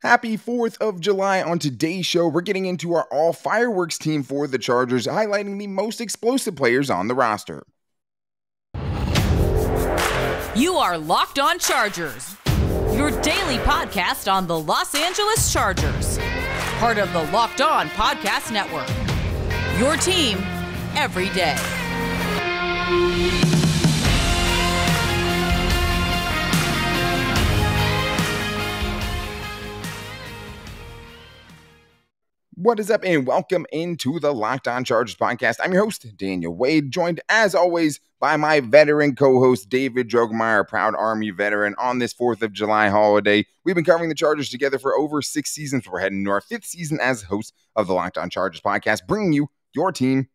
Happy 4th of July. On today's show, we're getting into our All-Fireworks team for the Chargers, highlighting the most explosive players on the roster. You are Locked On Chargers, your daily podcast on the Los Angeles Chargers, part of the Locked On Podcast Network, your team every day. What is up, and welcome into the Locked On Chargers podcast. I'm your host, Daniel Wade, joined as always by my veteran co-host, David Droegemeier, proud Army veteran on this 4th of July holiday. We've been covering the Chargers together for over 6 seasons. We're heading into our 5th season as host of the Locked On Chargers podcast, bringing you your team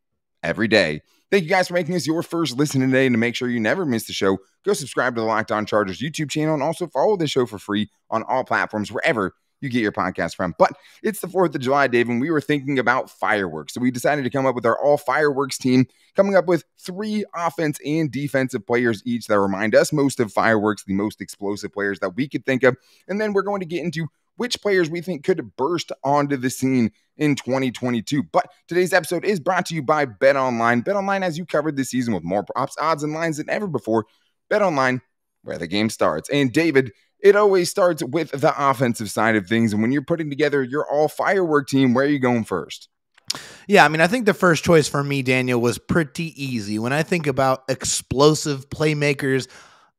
every day. Thank you guys for making this your first listen today, and to make sure you never miss the show, go subscribe to the Locked On Chargers YouTube channel, and also follow the show for free on all platforms, wherever you get your podcast from. But it's the 4th of July, Dave, and we were thinking about fireworks. So we decided to come up with our All-Fireworks team, coming up with 3 offense and defensive players each that remind us most of fireworks, the most explosive players that we could think of. And then we're going to get into which players we think could burst onto the scene in 2022. But today's episode is brought to you by BetOnline. BetOnline has you covered this season with more props, odds, and lines than ever before. BetOnline, where the game starts. And David, it always starts with the offensive side of things. And when you're putting together your all-firework team, where are you going first? Yeah, I think the first choice for me, Daniel, was pretty easy. When I think about explosive playmakers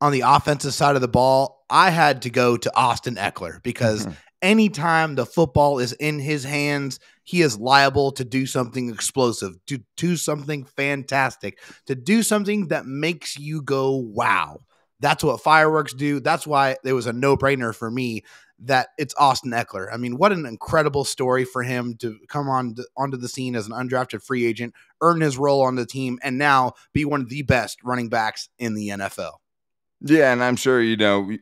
on the offensive side of the ball, I had to go to Austin Ekeler because anytime the football is in his hands, he is liable to do something explosive, to do something fantastic, to do something that makes you go, wow. That's what fireworks do. That's why it was a no-brainer for me that it's Austin Ekeler. What an incredible story for him to come onto the scene as an undrafted free agent, earn his role on the team, and now be one of the best running backs in the NFL. Yeah, and I'm sure,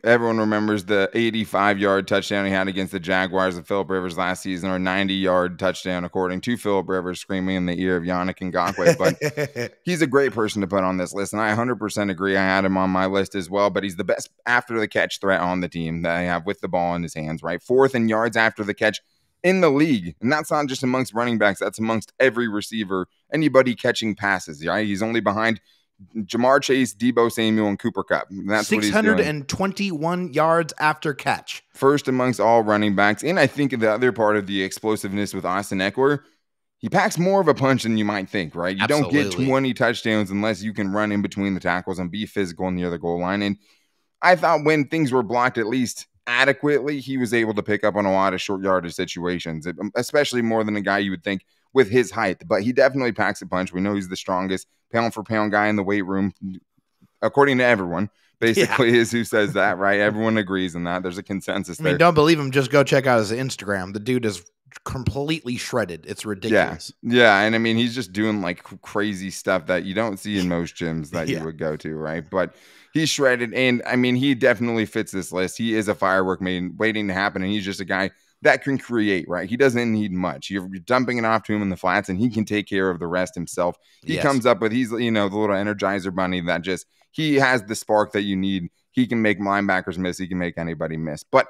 everyone remembers the 85-yard touchdown he had against the Jaguars of Phillip Rivers last season, or 90-yard touchdown, according to Phillip Rivers, screaming in the ear of Yannick Ngakoue. But he's a great person to put on this list, and I 100% agree. I had him on my list as well, but he's the best after-the-catch threat on the team that I have with the ball in his hands, right? 4th in yards after the catch in the league, and that's not just amongst running backs. That's amongst every receiver, anybody catching passes, right? He's only behind Jamar Chase, Deebo Samuel, and Cooper Kupp. That's 621 yards after catch. First amongst all running backs. And I think the other part of the explosiveness with Austin Ekeler, he packs more of a punch than you might think, right? You Absolutely. Don't get 20 touchdowns unless you can run in between the tackles and be physical near the goal line. And I thought when things were blocked at least adequately, he was able to pick up on a lot of short yardage situations, especially more than a guy you would think with his height. But he definitely packs a punch. We know he's the strongest pound-for-pound guy in the weight room, according to everyone, basically, is who says that, right? Everyone agrees on that. There's a consensus there. Don't believe him, just go check out his Instagram. The dude is completely shredded. It's ridiculous. Yeah, and he's just doing like crazy stuff that you don't see in most gyms that you would go to, right? But he's shredded, and he definitely fits this list. He is a firework waiting to happen, and he's just a guy that can create, right? He doesn't need much. You're dumping it off to him in the flats, and he can take care of the rest himself. He comes up with, he's, the little Energizer bunny that just, he has the spark that you need. He can make linebackers miss. He can make anybody miss. But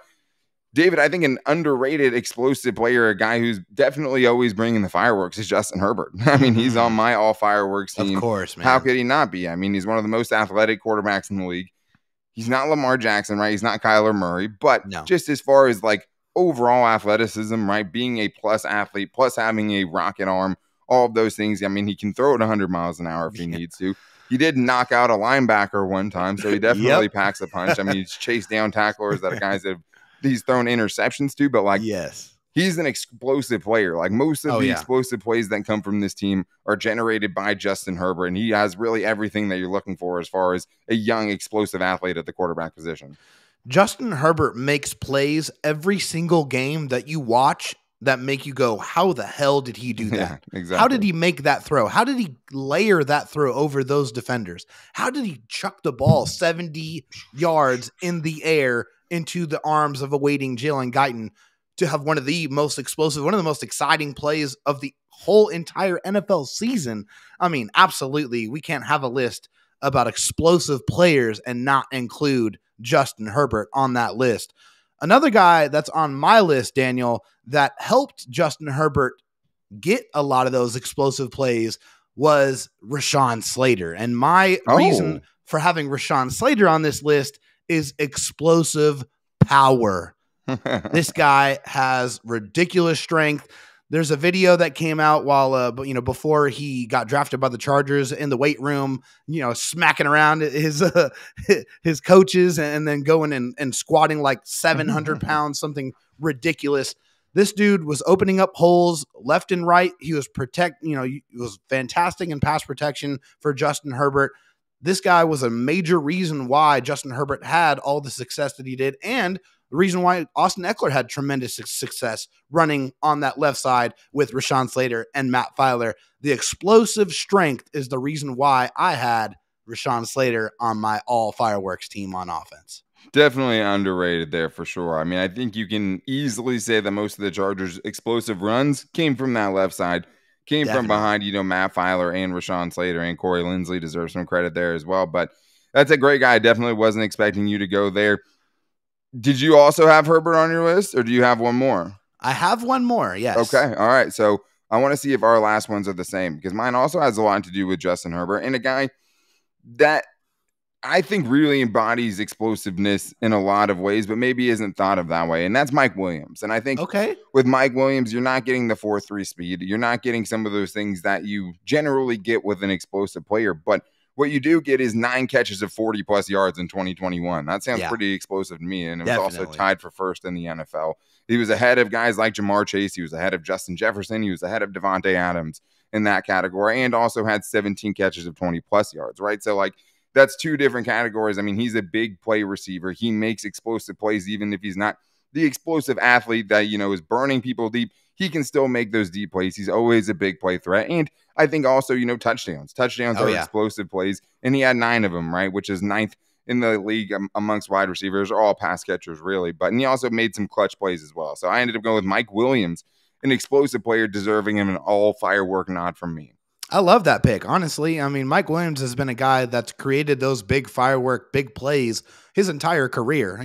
David, I think an underrated explosive player, a guy who's definitely always bringing the fireworks, is Justin Herbert. He's on my all-fireworks team. Of course, man. How could he not be? He's one of the most athletic quarterbacks in the league. He's not Lamar Jackson, right? He's not Kyler Murray. But just as far as overall athleticism, right? Being a plus athlete, plus having a rocket arm, all of those things. He can throw it 100 miles an hour if he needs to. He did knock out a linebacker one time, so he definitely packs a punch. He's chased down tacklers that guys that he's thrown interceptions to, but he's an explosive player. Most of the explosive plays that come from this team are generated by Justin Herbert, and he has really everything that you're looking for as far as a young, explosive athlete at the quarterback position. Justin Herbert makes plays every single game that you watch that make you go, how the hell did he do that? Yeah, exactly. How did he make that throw? How did he layer that throw over those defenders? How did he chuck the ball 70 yards in the air into the arms of a waiting Jalen Guyton to have one of the most explosive, one of the most exciting plays of the whole entire NFL season? Absolutely. We can't have a list about explosive players and not include Justin Herbert on that list. Another guy that's on my list, Daniel, that helped Justin Herbert get a lot of those explosive plays was Rashawn Slater. And my reason for having Rashawn Slater on this list is explosive power. This guy has ridiculous strength. There's a video that came out while, before he got drafted by the Chargers in the weight room, smacking around his coaches and then going and squatting like 700 pounds, something ridiculous. This dude was opening up holes left and right. He was he was fantastic in pass protection for Justin Herbert. This guy was a major reason why Justin Herbert had all the success that he did, and the reason why Austin Ekeler had tremendous success running on that left side with Rashawn Slater and Matt Filer. The explosive strength is the reason why I had Rashawn Slater on my all-fireworks team on offense. Definitely underrated there for sure. I mean, I think you can easily say that most of the Chargers' explosive runs came from that left side, from behind, Matt Filer and Rashawn Slater, and Corey Linsley deserves some credit there as well. But that's a great guy. I definitely wasn't expecting you to go there. Did you also have Herbert on your list, or do you have one more? I have one more, yes. Okay, all right. So I want to see if our last ones are the same, because mine also has a lot to do with Justin Herbert, and a guy that I think really embodies explosiveness in a lot of ways, but maybe isn't thought of that way, and that's Mike Williams. And I think with Mike Williams, you're not getting the 4.3 speed. You're not getting some of those things that you generally get with an explosive player, but what you do get is 9 catches of 40-plus yards in 2021. That sounds pretty explosive to me, and it was also tied for first in the NFL. He was ahead of guys like Jamar Chase. He was ahead of Justin Jefferson. He was ahead of Devontae Adams in that category, and also had 17 catches of 20-plus yards, right? So, that's 2 different categories. I mean, he's a big play receiver. He makes explosive plays, even if he's not the explosive athlete that, is burning people deep. He can still make those deep plays. He's always a big play threat. And I think also, touchdowns. Touchdowns are explosive plays, and he had 9 of them, right, which is 9th in the league amongst wide receivers, or all pass catchers, really. And he also made some clutch plays as well. So I ended up going with Mike Williams, an explosive player, deserving him an all-firework nod from me. I love that pick. Honestly, I mean, Mike Williams has been a guy that's created those big firework, big plays his entire career.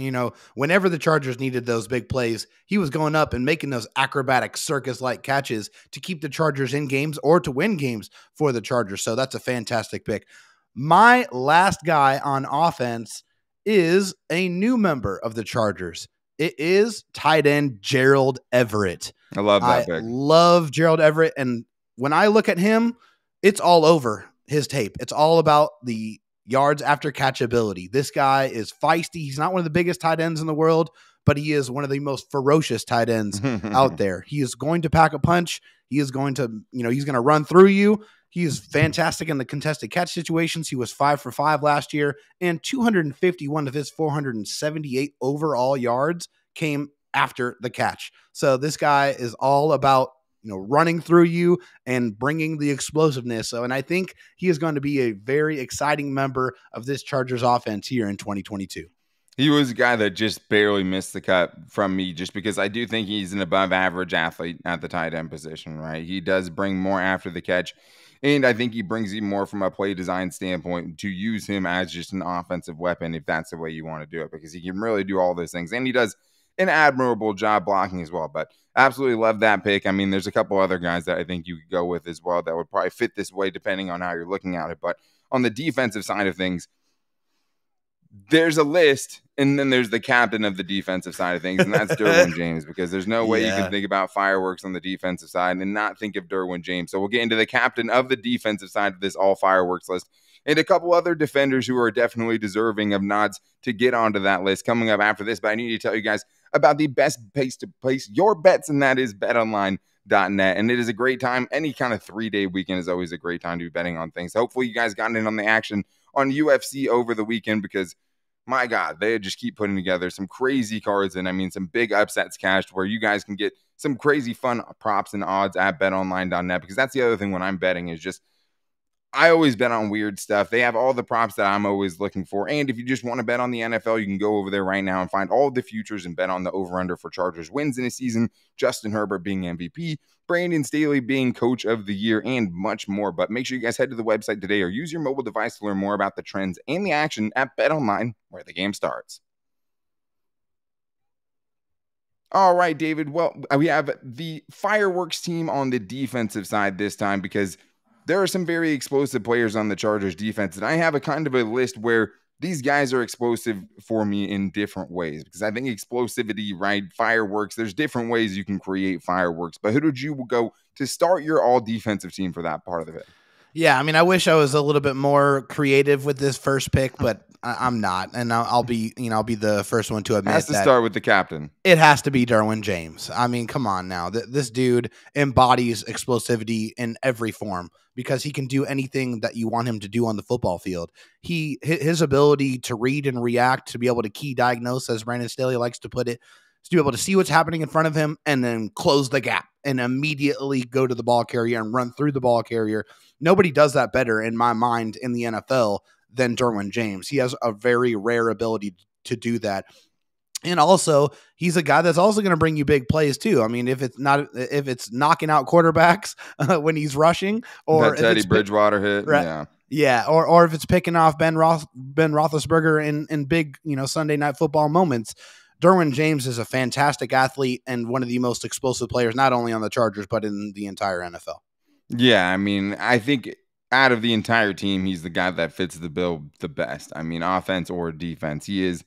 Whenever the Chargers needed those big plays, he was going up and making those acrobatic circus-like catches to keep the Chargers in games or to win games for the Chargers. So that's a fantastic pick. My last guy on offense is a new member of the Chargers. It is tight end Gerald Everett. I love that pick. I love Gerald Everett, and when I look at him, it's all over his tape. It's all about the yards after catch ability. This guy is feisty. He's not one of the biggest tight ends in the world, but he is one of the most ferocious tight ends out there. He is going to pack a punch. He is going to, he's going to run through you. He is fantastic in the contested catch situations. He was 5 for 5 last year, and 251 of his 478 overall yards came after the catch. So this guy is all about running through you and bringing the explosiveness. And I think he is going to be a very exciting member of this Chargers offense here in 2022. He was a guy that just barely missed the cut from me, just because I do think he's an above average athlete at the tight end position, right? He does bring more after the catch, and I think he brings even more from a play design standpoint to use him as just an offensive weapon, if that's the way you want to do it, because he can really do all those things. And he does an admirable job blocking as well. But absolutely love that pick. I mean, there's a couple other guys that I think you could go with as well that would probably fit this way, depending on how you're looking at it. But on the defensive side of things, there's a list, and then there's the captain of the defensive side of things, and that's Derwin James, because there's no way you can think about fireworks on the defensive side and not think of Derwin James. So we'll get into the captain of the defensive side of this all fireworks list, and a couple other defenders who are definitely deserving of nods to get onto that list coming up after this. But I need to tell you guys about the best place to place your bets, and that is betonline.net. And it is a great time. Any kind of 3-day weekend is always a great time to be betting on things. Hopefully you guys got in on the action on UFC over the weekend, because my God, they just keep putting together some crazy cards, and I mean some big upsets cashed where you guys can get some crazy fun props and odds at betonline.net, because that's the other thing when I'm betting is just I always bet on weird stuff. They have all the props that I'm always looking for. And if you just want to bet on the NFL, you can go over there right now and find all the futures and bet on the over-under for Chargers wins in a season, Justin Herbert being MVP, Brandon Staley being coach of the year, and much more. But make sure you guys head to the website today or use your mobile device to learn more about the trends and the action at BetOnline, where the game starts. All right, David. Well, we have the fireworks team on the defensive side this time because there are some very explosive players on the Chargers defense. And I have a kind of a list where these guys are explosive for me in different ways because I think explosivity, right? Fireworks, there's different ways you can create fireworks. But who did you go to start your all defensive team for that part of it? Yeah, I mean, I wish I was a little bit more creative with this first pick, but I'm not, and I'll be the first one to admit Has to that start with the captain. It has to be Derwin James. I mean, come on now. This dude embodies explosivity in every form because he can do anything that you want him to do on the football field. His ability to read and react, to be able to key diagnose, as Brandon Staley likes to put it, to be able to see what's happening in front of him and then close the gap and immediately go to the ball carrier and run through the ball carrier. Nobody does that better in my mind in the NFL than Derwin James. He has a very rare ability to do that. And also, he's a guy that's also going to bring you big plays too. I mean, if it's knocking out quarterbacks when he's rushing, or that Teddy Bridgewater hit, right, yeah, or if it's picking off Ben Roethlisberger in big Sunday night football moments. Derwin James is a fantastic athlete and one of the most explosive players, not only on the Chargers, but in the entire NFL. Yeah, I mean, I think out of the entire team, he's the guy that fits the bill the best. I mean, offense or defense. He is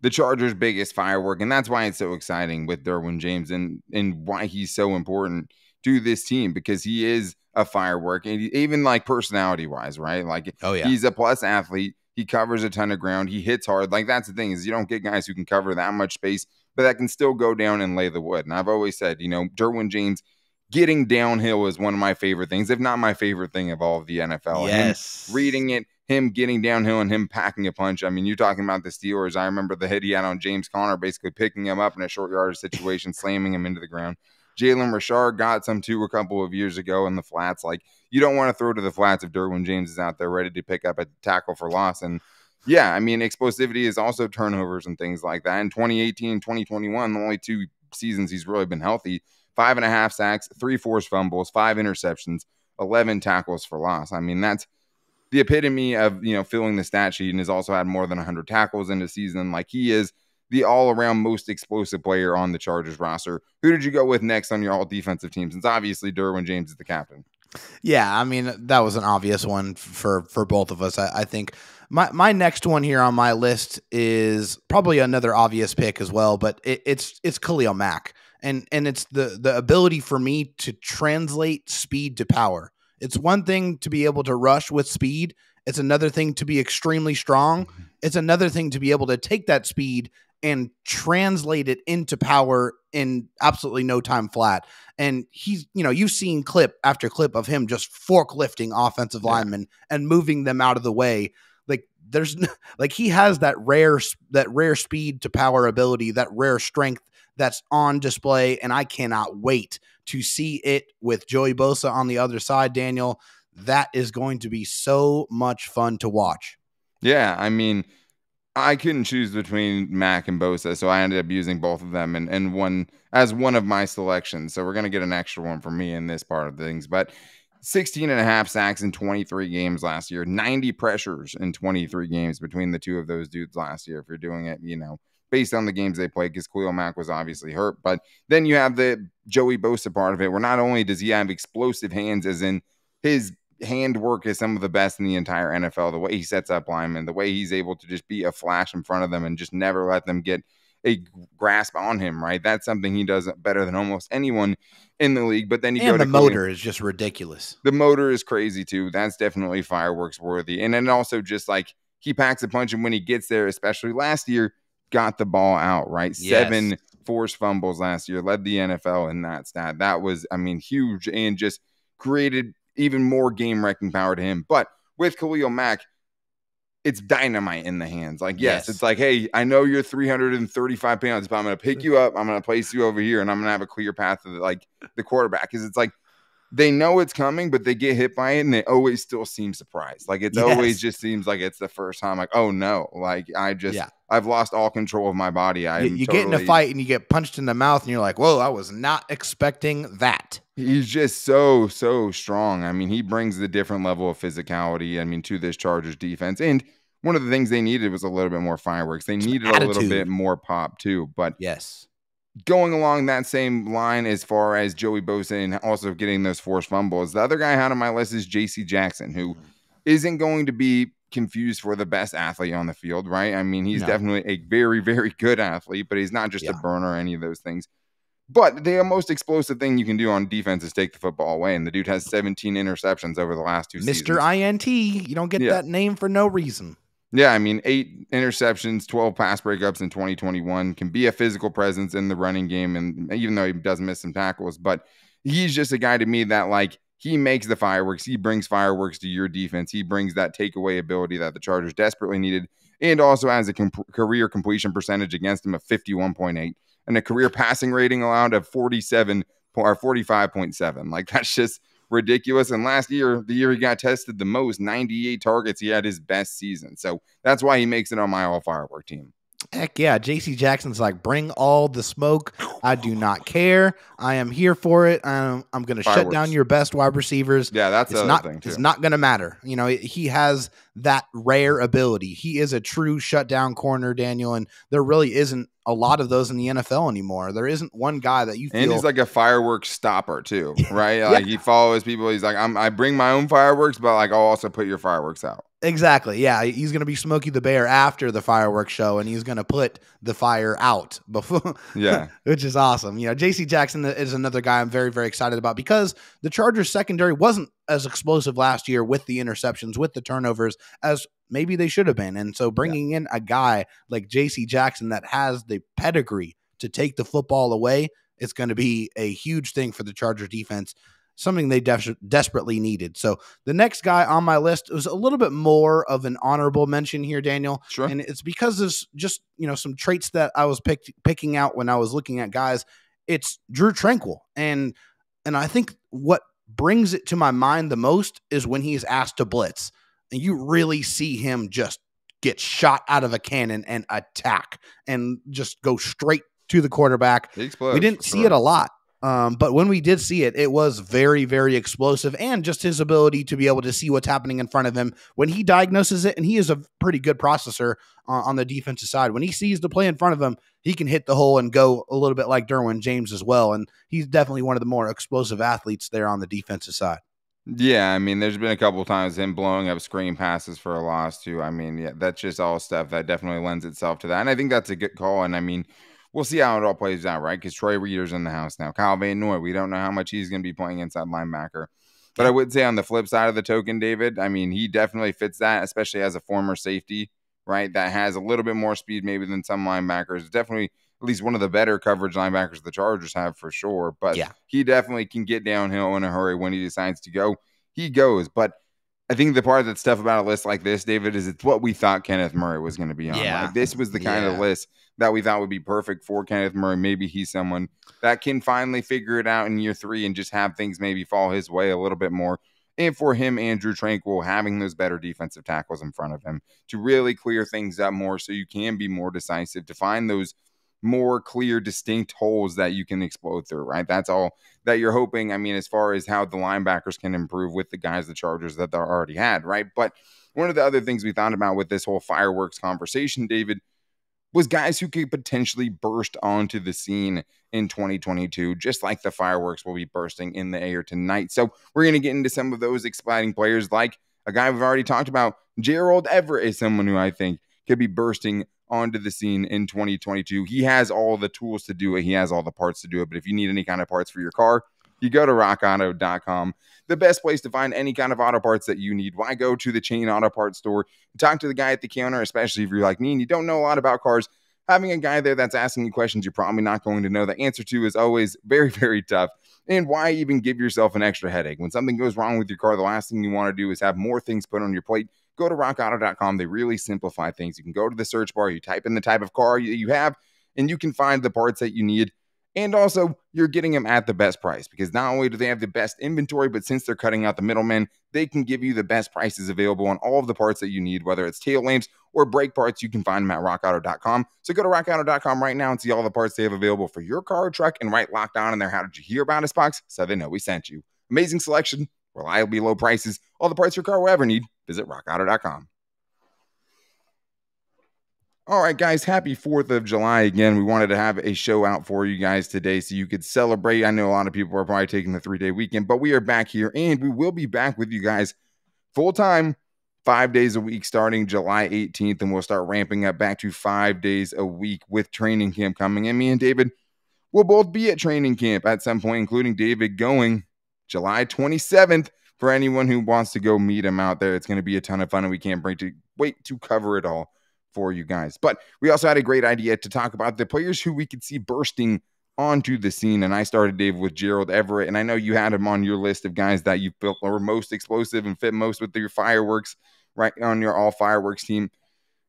the Chargers' biggest firework, and that's why it's so exciting with Derwin James and why he's so important to this team, because he is a firework, and even like personality-wise, right? Like, oh, yeah. He's a plus athlete. He covers a ton of ground. He hits hard. Like, that's the thing, is you don't get guys who can cover that much space, but that can still go down and lay the wood. And I've always said, Derwin James getting downhill is one of my favorite things, if not my favorite thing of all of the NFL. Yes. Him reading it, him getting downhill and him packing a punch. I mean, you're talking about the Steelers. I remember the hit he had on James Conner, basically picking him up in a short yardage situation, slamming him into the ground. Jalen Richard got some too a couple of years ago in the flats. Like, you don't want to throw to the flats if Derwin James is out there ready to pick up a tackle for loss. And yeah, I mean, explosivity is also turnovers and things like that. In 2018, 2021, the only 2 seasons he's really been healthy, 5.5 sacks, 3 forced fumbles, 5 interceptions, 11 tackles for loss. I mean, that's the epitome of, filling the stat sheet, and has also had more than 100 tackles in the season. Like, he is the all-around most explosive player on the Chargers roster. Who did you go with next on your all-defensive team? Since obviously Derwin James is the captain. Yeah, I mean, that was an obvious one for both of us. I think my next one here on my list is probably another obvious pick as well, but it's Khalil Mack. And it's the ability for me to translate speed to power. It's one thing to be able to rush with speed. It's another thing to be extremely strong. It's another thing to be able to take that speed and translate it into power in absolutely no time flat. And he's, you've seen clip after clip of him just forklifting offensive linemen and moving them out of the way. Like he has that rare speed to power ability, that rare strength that's on display. And I cannot wait to see it with Joey Bosa on the other side, Daniel. That is going to be so much fun to watch. Yeah, I mean, I couldn't choose between Mack and Bosa, so I ended up using both of them and one as one of my selections. So we're going to get an extra one for me in this part of things. But 16.5 sacks in 23 games last year, 90 pressures in 23 games between the two of those dudes last year, if you're doing it, based on the games they played, because Khalil Mack was obviously hurt. But then you have the Joey Bosa part of it, where not only does he have explosive hands, as in his handwork is some of the best in the entire NFL, the way he sets up linemen, the way he's able to just be a flash in front of them and just never let them get a grasp on him, right? That's something he does better than almost anyone in the league. But then you go to the motor is just ridiculous. The motor is crazy too. That's definitely fireworks worthy. And then also just like he packs a punch, and when he gets there, especially last year, got the ball out, right? Yes. 7 forced fumbles last year, led the NFL in that stat. That was, huge, and just created even more game-wrecking power to him. But with Khalil Mack, it's dynamite in the hands. Like, yes, it's like, hey, I know you're 335 pounds, but I'm going to pick you up. I'm going to place you over here, and I'm going to have a clear path to the quarterback. Because it's like they know it's coming, but they get hit by it, and they always still seem surprised. Like, it's always just seems like it's the first time. Like, oh no, like I've lost all control of my body. You get in a fight and you get punched in the mouth, and you're like, whoa, I was not expecting that. He's just so strong. He brings the different level of physicality, to this Chargers defense. And one of the things they needed was a little bit more fireworks. They needed a little bit more pop too. But yes, going along that same line as far as Joey Bosa and also getting those forced fumbles, the other guy I had on my list is J.C. Jackson, who isn't going to be confused for the best athlete on the field, right? I mean, he's definitely a very, very good athlete, but he's not just a burner or any of those things. But the most explosive thing you can do on defense is take the football away, and the dude has 17 interceptions over the last 2 seasons. Mr. INT, you don't get that name for no reason. Yeah, I mean, 8 interceptions, 12 pass breakups in 2021, can be a physical presence in the running game, and even though he does miss some tackles, but he's just a guy to me that, like, he makes the fireworks. He brings fireworks to your defense. He brings that takeaway ability that the Chargers desperately needed, and also has a career completion percentage against him of 51.8 and a career passing rating allowed of 47 or 45.7. Like, that's just ridiculous. And last year, the year he got tested the most, 98 targets, he had his best season. So that's why he makes it on my All-Firework team. Heck yeah. J.C. Jackson's like, bring all the smoke. I do not care. I am here for it. I'm going to shut down your best wide receivers. Yeah, that's the other thing too. It's not going to matter. You know, he has that rare ability. He is a true shutdown corner, Daniel, and there really isn't a lot of those in the NFL anymore. There isn't one guy that you feel. And he's like a fireworks stopper too, right? Like he follows people. He's like, I bring my own fireworks, but like I'll also put your fireworks out. Exactly. Yeah. He's going to be Smokey the Bear after the fireworks show, and he's going to put the fire out before. Yeah. Which is awesome. You know, J.C. Jackson is another guy I'm very, very excited about because the Chargers secondary wasn't as explosive last year with the interceptions, with the turnovers as maybe they should have been. And so bringing in a guy like J.C. Jackson that has the pedigree to take the football away, it's going to be a huge thing for the Chargers defense. Something they desperately needed. So the next guy on my list was a little bit more of an honorable mention here, Daniel. Sure. And it's because of just, you know, some traits that I was picking out when I was looking at guys. It's Drue Tranquill. And I think what brings it to my mind the most is when he's asked to blitz. And you really see him just get shot out of a cannon and attack and just go straight to the quarterback. We didn't see it a lot. But when we did see it, it was very, very explosive, and just his ability to be able to see what's happening in front of him when he diagnoses it. And he is a pretty good processor on the defensive side. When he sees the play in front of him, he can hit the hole and go a little bit like Derwin James as well. And he's definitely one of the more explosive athletes there on the defensive side. Yeah, I mean, there's been a couple of times him blowing up screen passes for a loss too. I mean, yeah, that's just all stuff that definitely lends itself to that. And I think that's a good call. And I mean, we'll see how it all plays out, right? Because Troy Reader's in the house now. Kyle Van Noy, we don't know how much he's going to be playing inside linebacker. But I would say on the flip side of the token, David, I mean, he definitely fits that, especially as a former safety, right? That has a little bit more speed maybe than some linebackers. Definitely at least one of the better coverage linebackers the Chargers have for sure. But he definitely can get downhill in a hurry when he decides to go. He goes. But I think the part that's tough about a list like this, David, is it's what we thought Kenneth Murray was going to be on. Yeah. Like, this was the kind of list that we thought would be perfect for Kenneth Murray. Maybe he's someone that can finally figure it out in year 3 and just have things maybe fall his way a little bit more. And for him, Drue Tranquill, having those better defensive tackles in front of him to really clear things up more so you can be more decisive, to find those more clear, distinct holes that you can explode through, right? That's all that you're hoping. I mean, as far as how the linebackers can improve with the guys, the Chargers that they already had, right? But one of the other things we thought about with this whole fireworks conversation, David, was guys who could potentially burst onto the scene in 2022, just like the fireworks will be bursting in the air tonight. So we're going to get into some of those exciting players, like a guy we've already talked about. Gerald Everett is someone who I think could be bursting onto the scene in 2022. He has all the tools to do it. He has all the parts to do it. But if you need any kind of parts for your car, you go to rockauto.com, the best place to find any kind of auto parts that you need. Why go to the chain auto parts store and talk to the guy at the counter, especially if you're like me and you don't know a lot about cars? Having a guy there that's asking you questions you're probably not going to know the answer to is always very, very tough. And why even give yourself an extra headache? When something goes wrong with your car, the last thing you want to do is have more things put on your plate. Go to rockauto.com. They really simplify things. You can go to the search bar, you type in the type of car you have, and you can find the parts that you need. And also, you're getting them at the best price, because not only do they have the best inventory, but since they're cutting out the middlemen, they can give you the best prices available on all of the parts that you need, whether it's tail lamps or brake parts. You can find them at rockauto.com. So go to rockauto.com right now and see all the parts they have available for your car or truck, and write Locked On in their "How did you hear about us" box so they know we sent you. Amazing selection, reliably low prices, all the parts your car will ever need. Visit rockauto.com. All right, guys, happy 4th of July again. We wanted to have a show out for you guys today so you could celebrate. I know a lot of people are probably taking the 3-day weekend, but we are back here, and we will be back with you guys full-time, 5 days a week starting July 18th, and we'll start ramping up back to 5 days a week with training camp coming. And me and David will both be at training camp at some point, including David going July 27th. For anyone who wants to go meet him out there, it's going to be a ton of fun, and we can't wait to cover it all for you guys. But we also had a great idea to talk about the players who we could see bursting onto the scene. And I started, Dave, with Gerald Everett. And I know you had him on your list of guys that you felt were most explosive and fit most with your fireworks, right, on your all-fireworks team.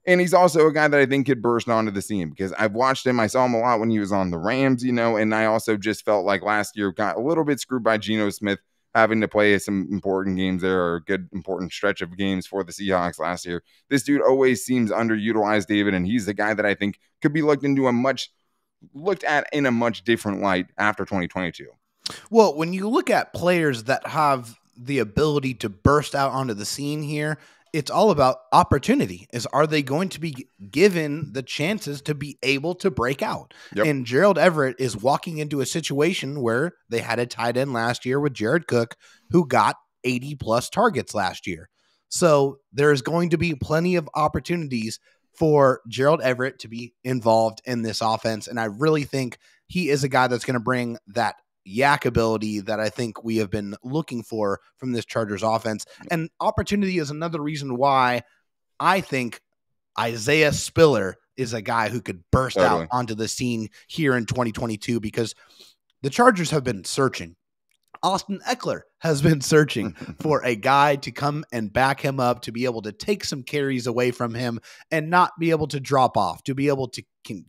And he's also a guy that I think could burst onto the scene because I've watched him. I saw him a lot when he was on the Rams, and I also just felt like last year got a little bit screwed by Geno Smith having to play some important games there, or a good important stretch of games for the Seahawks last year. This dude always seems underutilized, David, and he's the guy that I think could be looked at in a much different light after 2022. Well, when you look at players that have the ability to burst out onto the scene here, it's all about opportunity. Are they going to be given the chances to be able to break out? Yep. And Gerald Everett is walking into a situation where they had a tight end last year with Jared Cook, who got 80 plus targets last year. So there's going to be plenty of opportunities for Gerald Everett to be involved in this offense. And I really think he is a guy that's going to bring that yak ability that I think we have been looking for from this Chargers offense. And opportunity is another reason why I think Isaiah Spiller is a guy who could burst out onto the scene here in 2022, because the Chargers have been searching. Austin Ekeler has been searching for a guy to come and back him up, to be able to take some carries away from him and not be able to drop off, to be able to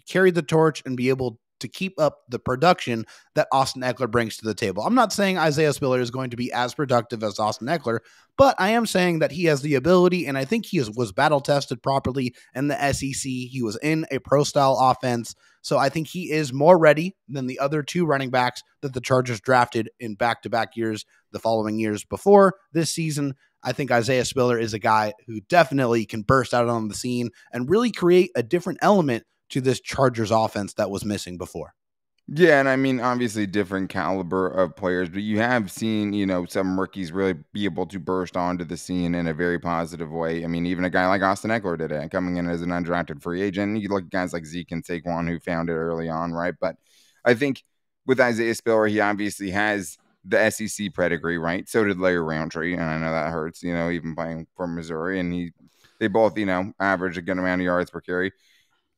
carry the torch and be able to keep up the production that Austin Ekeler brings to the table. I'm not saying Isaiah Spiller is going to be as productive as Austin Ekeler, but I am saying that he has the ability, and I think he was battle tested properly in the SEC. He was in a pro-style offense, so I think he is more ready than the other two running backs that the Chargers drafted in back-to-back years, the following years before this season. I think Isaiah Spiller is a guy who definitely can burst out on the scene and really create a different element to this Chargers offense that was missing before. Yeah, and I mean, obviously different caliber of players, but you have seen, some rookies really be able to burst onto the scene in a very positive way. I mean, even a guy like Austin Ekeler did it, coming in as an undrafted free agent. You look at guys like Zeke and Saquon who found it early on, right? But I think with Isaiah Spiller, he obviously has the SEC pedigree, right? So did Larry Roundtree, and I know that hurts, even playing for Missouri, and they both, average a good amount of yards per carry.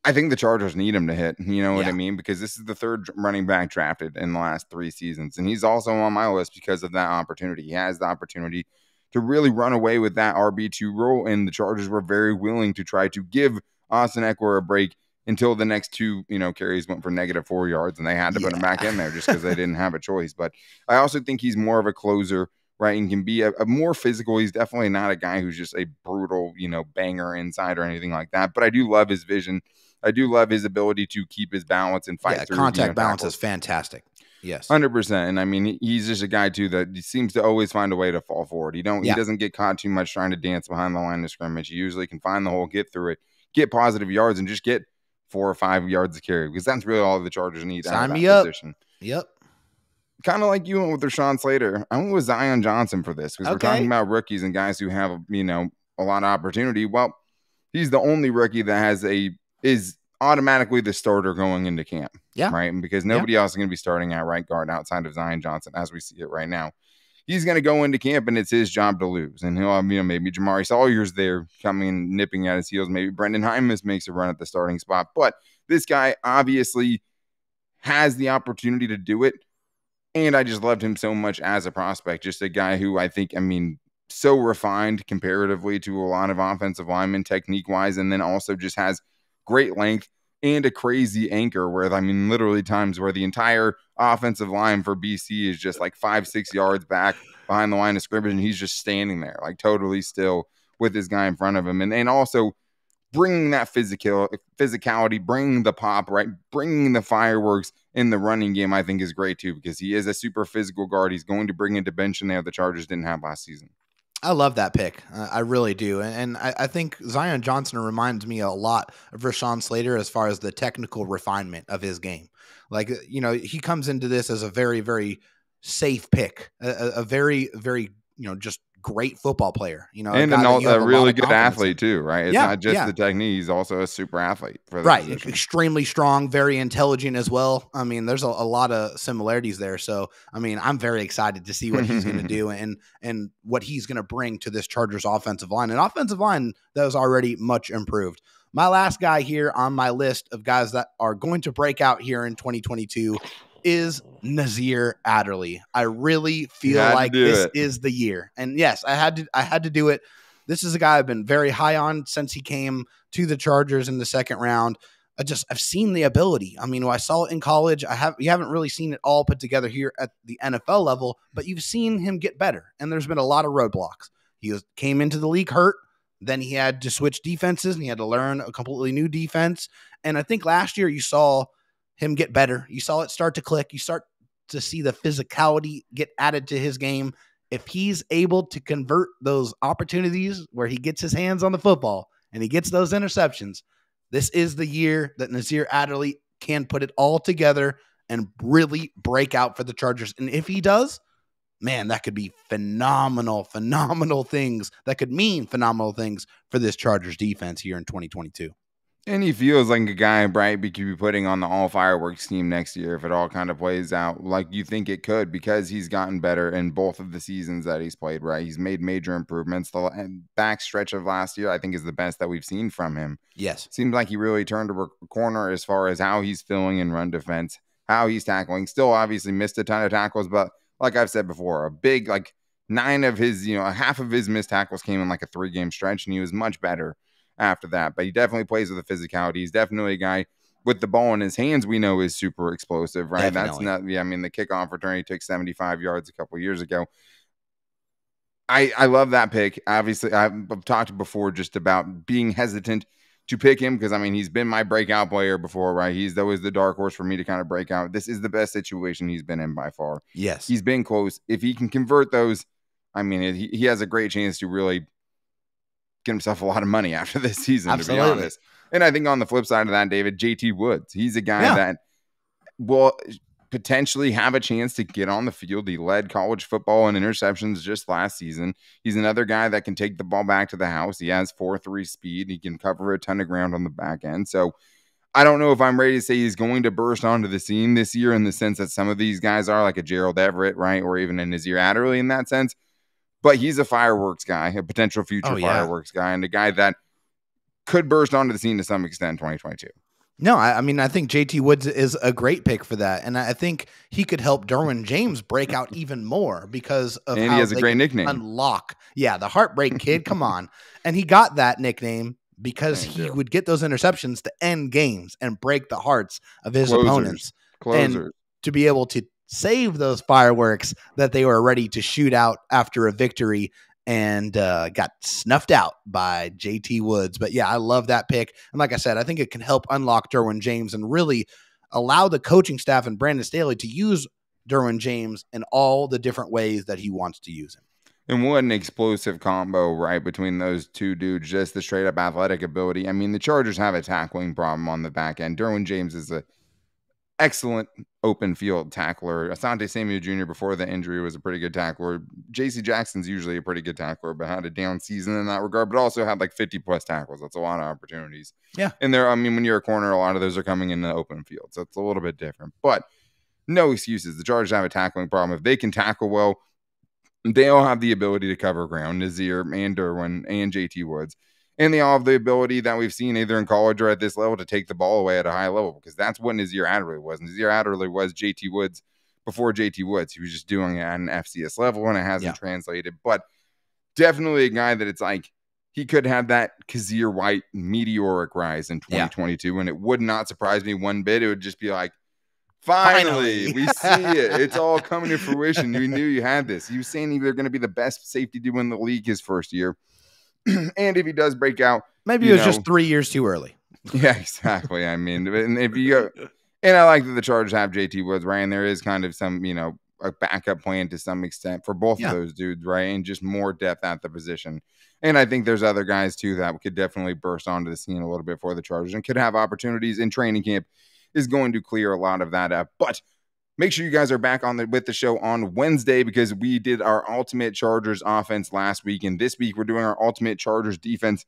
I think the Chargers need him to hit, what I mean? Because this is the third running back drafted in the last 3 seasons. And he's also on my list because of that opportunity. He has the opportunity to really run away with that RB2 role. And the Chargers were very willing to try to give Austin Ekeler a break until the next 2, carries went for -4 yards. And they had to put him back in there just because they didn't have a choice. But I also think he's more of a closer, right? And can be a more physical. He's definitely not a guy who's just a brutal, banger inside or anything like that. But I do love his vision. I do love his ability to keep his balance and fight through. Contact balance is fantastic. Yes. 100%. And I mean, he's just a guy too that seems to always find a way to fall forward. He doesn't get caught too much trying to dance behind the line of scrimmage. He usually can find the hole, get through it, get positive yards, and just get 4 or 5 yards of carry, because that's really all the Chargers need. Sign me up. Position. Yep. Kind of like you went with Rashawn Slater. I went with Zion Johnson for this, because we're talking about rookies and guys who have, a lot of opportunity. Well, he's the only rookie that is automatically the starter going into camp. Yeah. Right. And because nobody else is going to be starting at right guard outside of Zion Johnson as we see it right now. He's going to go into camp and it's his job to lose. And he'll have, maybe Jamari Sawyer's there coming, nipping at his heels. Maybe Brendan Hymas makes a run at the starting spot. But this guy obviously has the opportunity to do it. And I just loved him so much as a prospect. Just a guy who I think, so refined comparatively to a lot of offensive linemen technique-wise, and then also just has great length and a crazy anchor where, literally times where the entire offensive line for BC is just like 5-6 yards back behind the line of scrimmage, and he's just standing there like totally still with this guy in front of him. And also bringing that physicality, bringing the pop, right? Bringing the fireworks in the running game, I think is great too, because he is a super physical guard. He's going to bring a dimension there the Chargers didn't have last season. I love that pick. I really do. And I think Zion Johnson reminds me a lot of Rashawn Slater as far as the technical refinement of his game. Like, he comes into this as a very, very safe pick, a very, very, just great football player, and a really good athlete too, right? It's not just the technique; he's also a super athlete for the position. Extremely strong, very intelligent as well. I mean, there's a lot of similarities there. So, I mean, I'm very excited to see what he's going to do and what he's going to bring to this Chargers offensive line, an offensive line that was already much improved. My last guy here on my list of guys that are going to break out here in 2022 is Azeez Adderley. I really feel like this is the year. And yes, I had to do it. This is a guy I've been very high on since he came to the Chargers in the second round. I've seen the ability. I mean, I saw it in college. You haven't really seen it all put together here at the NFL level, but you've seen him get better. And there's been a lot of roadblocks. He came into the league hurt. Then he had to switch defenses and he had to learn a completely new defense. And I think last year you saw him get better. You saw it start to click. You start to see the physicality get added to his game. If he's able to convert those opportunities where he gets his hands on the football and he gets those interceptions, this is the year that Azeez Adderley can put it all together and really break out for the Chargers. And if he does, man, that could be phenomenal things. That could mean phenomenal things for this Chargers defense here in 2022. And he feels like a guy, right, we could be putting on the All-Firework team next year if it all kind of plays out like you think it could, because he's gotten better in both of the seasons that he's played, right? He's made major improvements. The back stretch of last year, I think, is the best that we've seen from him. Yes. Seems like he really turned a corner as far as how he's filling in run defense, how he's tackling. Still obviously missed a ton of tackles, but like I've said before, a big, like 9 of his, half of his missed tackles came in like a 3-game stretch, and he was much better after that. But he definitely plays with the physicality. He's definitely a guy with the ball in his hands we know is super explosive, right? Definitely. That's not, I mean, the kickoff return, he took 75 yards a couple of years ago. I love that pick. Obviously, I've talked before just about being hesitant to pick him because, I mean, he's been my breakout player before, right? He's always the dark horse for me to kind of break out. This is the best situation he's been in by far. Yes. He's been close. If he can convert those, I mean, he has a great chance to really get himself a lot of money after this season, Absolutely. to be honest. And I think on the flip side of that, David, JT Woods, he's a guy that will potentially have a chance to get on the field. He led college football in interceptions just last season. He's another guy that can take the ball back to the house. He has 4.3 speed. He can cover a ton of ground on the back end. So I don't know if I'm ready to say he's going to burst onto the scene this year in the sense that some of these guys are, like a Gerald Everett, right? Or even a Azeez Adderley in that sense. But he's a fireworks guy, a potential future fireworks guy, and a guy that could burst onto the scene to some extent in 2022. No, I mean, I think JT Woods is a great pick for that. And I think he could help Derwin James break out even more because of and how he has a great nickname. Unlock. Yeah, the Heartbreak Kid, come on. And he got that nickname because he would get those interceptions to end games and break the hearts of his opponents. And to be able to save those fireworks that they were ready to shoot out after a victory and got snuffed out by JT Woods. But yeah, I love that pick. And like I said, I think it can help unlock Derwin James and really allow the coaching staff and Brandon Staley to use Derwin James in all the different ways that he wants to use him. And what an explosive combo, right, between those two dudes, just the straight up athletic ability. I mean, the Chargers have a tackling problem on the back end. Derwin James is a excellent open field tackler. Asante Samuel Jr. before the injury was a pretty good tackler. J.C. Jackson's usually a pretty good tackler, but had a down season in that regard, but also had like 50 plus tackles. That's a lot of opportunities. Yeah. And there, I mean, when you're a corner, a lot of those are coming in the open field. So it's a little bit different, but no excuses. The Chargers have a tackling problem. If they can tackle well, they all have the ability to cover ground. Azeez and Derwin and JT Woods. And they all have the ability that we've seen either in college or at this level to take the ball away at a high level, because that's what Azeez Adderley was. And Azeez Adderley was JT Woods before JT Woods. He was just doing it at an FCS level, and it hasn't translated. But definitely a guy that it's like he could have that Kazir White meteoric rise in 2022, and it would not surprise me one bit. It would just be like, finally. We see it. It's all coming to fruition. We knew you had this. You were saying you're going to be the best safety duo in the league his first year. And if he does break out, maybe it was just 3 years too early. Yeah, exactly. I mean, and if you go, and I like that the Chargers have JT Woods, right? And there is kind of some, a backup plan to some extent for both of those dudes, right? And just more depth at the position. And I think there's other guys too that could definitely burst onto the scene a little bit for the Chargers and could have opportunities in training camp is going to clear a lot of that up. But make sure you guys are back with the show on Wednesday because we did our ultimate Chargers offense last week. And this week we're doing our ultimate Chargers defense.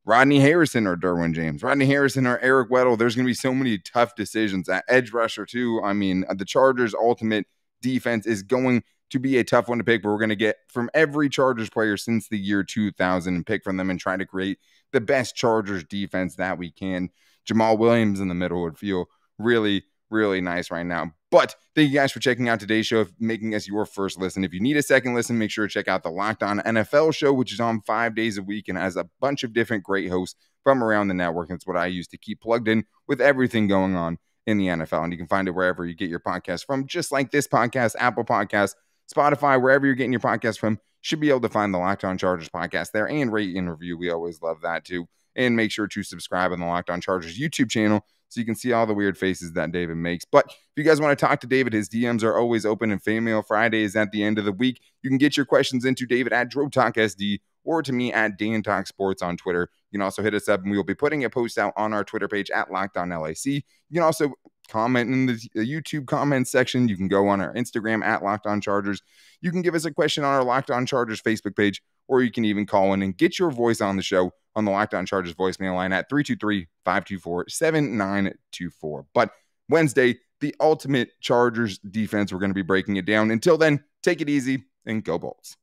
Rodney Harrison or Derwin James, Rodney Harrison or Eric Weddle. There's going to be so many tough decisions at edge rusher too. I mean, the Chargers ultimate defense is going to be a tough one to pick, but we're going to get from every Chargers player since the year 2000 and pick from them and try to create the best Chargers defense that we can. Jamal Williams in the middle would feel really, really nice right now. But thank you guys for checking out today's show, making us your first listen. If you need a second listen, make sure to check out the Locked On NFL show, which is on 5 days a week and has a bunch of different great hosts from around the network. That's what I use to keep plugged in with everything going on in the NFL. And you can find it wherever you get your podcast from, just like this podcast, Apple Podcasts, Spotify, wherever you're getting your podcast from. Should be able to find the Locked On Chargers podcast there and rate and review. We always love that too. And make sure to subscribe on the Locked On Chargers YouTube channel so you can see all the weird faces that David makes. But if you guys want to talk to David, his DMs are always open, and Fan Mail Friday is at the end of the week. You can get your questions into David at DroTalkSD or to me at DanTalkSports on Twitter. You can also hit us up, and we will be putting a post out on our Twitter page at LockedOnLAC. You can also comment in the YouTube comments section. You can go on our Instagram at LockedOnChargers. You can give us a question on our Locked On Chargers Facebook page, or you can even call in and get your voice on the show on the Locked On Chargers voicemail line at 323-524-7924. But Wednesday, the ultimate Chargers defense, we're going to be breaking it down. Until then, take it easy and go Bolts.